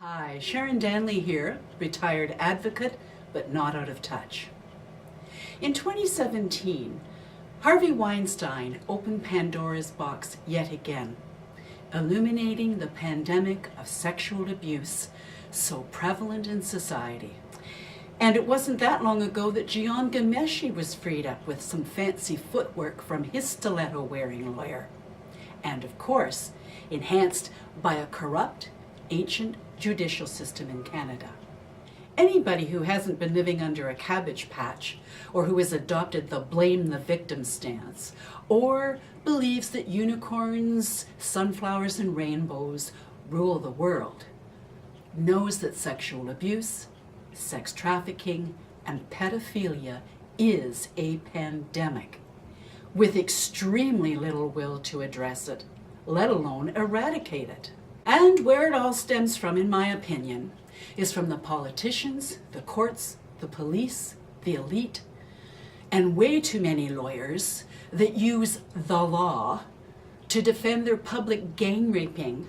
Hi, Sharon Danley here, retired advocate, but not out of touch. In 2017, Harvey Weinstein opened Pandora's box yet again, illuminating the pandemic of sexual abuse so prevalent in society. And it wasn't that long ago that Jian Ghomeshi was freed up with some fancy footwork from his stiletto-wearing lawyer. And of course, enhanced by a corrupt, ancient judicial system in Canada. Anybody who hasn't been living under a cabbage patch, or who has adopted the blame the victim stance, or believes that unicorns, sunflowers, and rainbows rule the world, knows that sexual abuse, sex trafficking, and pedophilia is a pandemic, with extremely little will to address it, let alone eradicate it. And where it all stems from, in my opinion, is from the politicians, the courts, the police, the elite, and way too many lawyers that use the law to defend their public gang raping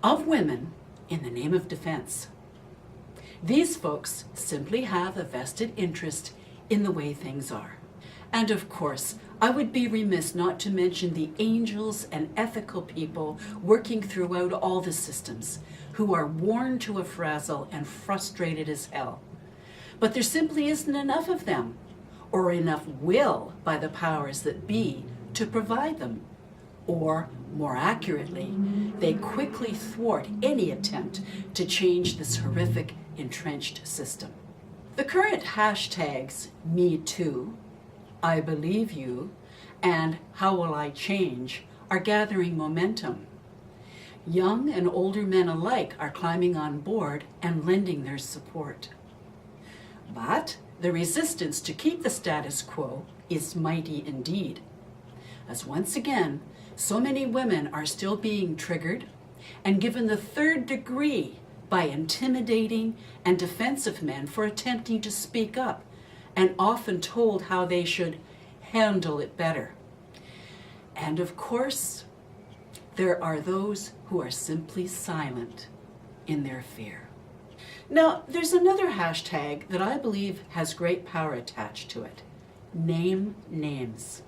of women in the name of defense. These folks simply have a vested interest in the way things are. And of course, I would be remiss not to mention the angels and ethical people working throughout all the systems who are worn to a frazzle and frustrated as hell. But there simply isn't enough of them, or enough will by the powers that be to provide them. Or, more accurately, they quickly thwart any attempt to change this horrific, entrenched system. The current hashtags #MeToo, I believe you, and how will I change are gathering momentum. Young and older men alike are climbing on board and lending their support. But the resistance to keep the status quo is mighty indeed, as once again, so many women are still being triggered and given the third degree by intimidating and defensive men for attempting to speak up, and often told how they should handle it better. And of course, there are those who are simply silent in their fear. Now, there's another hashtag that I believe has great power attached to it. Name names.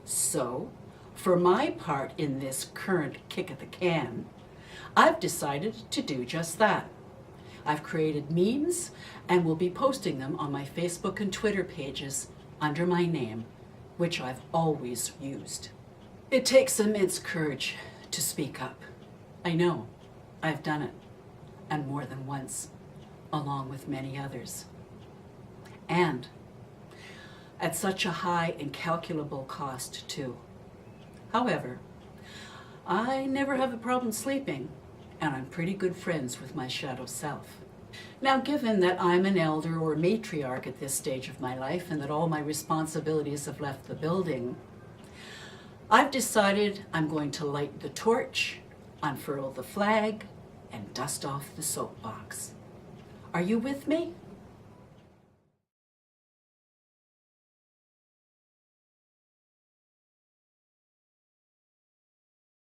So, for my part in this current kick at the can, I've decided to do just that. I've created memes and will be posting them on my Facebook and Twitter pages under my name, which I've always used. It takes immense courage to speak up. I know, I've done it, and more than once, along with many others. And at such a high and calculable cost too. However, I never have a problem sleeping, and I'm pretty good friends with my shadow self. Now, given that I'm an elder or matriarch at this stage of my life and that all my responsibilities have left the building, I've decided I'm going to light the torch, unfurl the flag, and dust off the soapbox. Are you with me?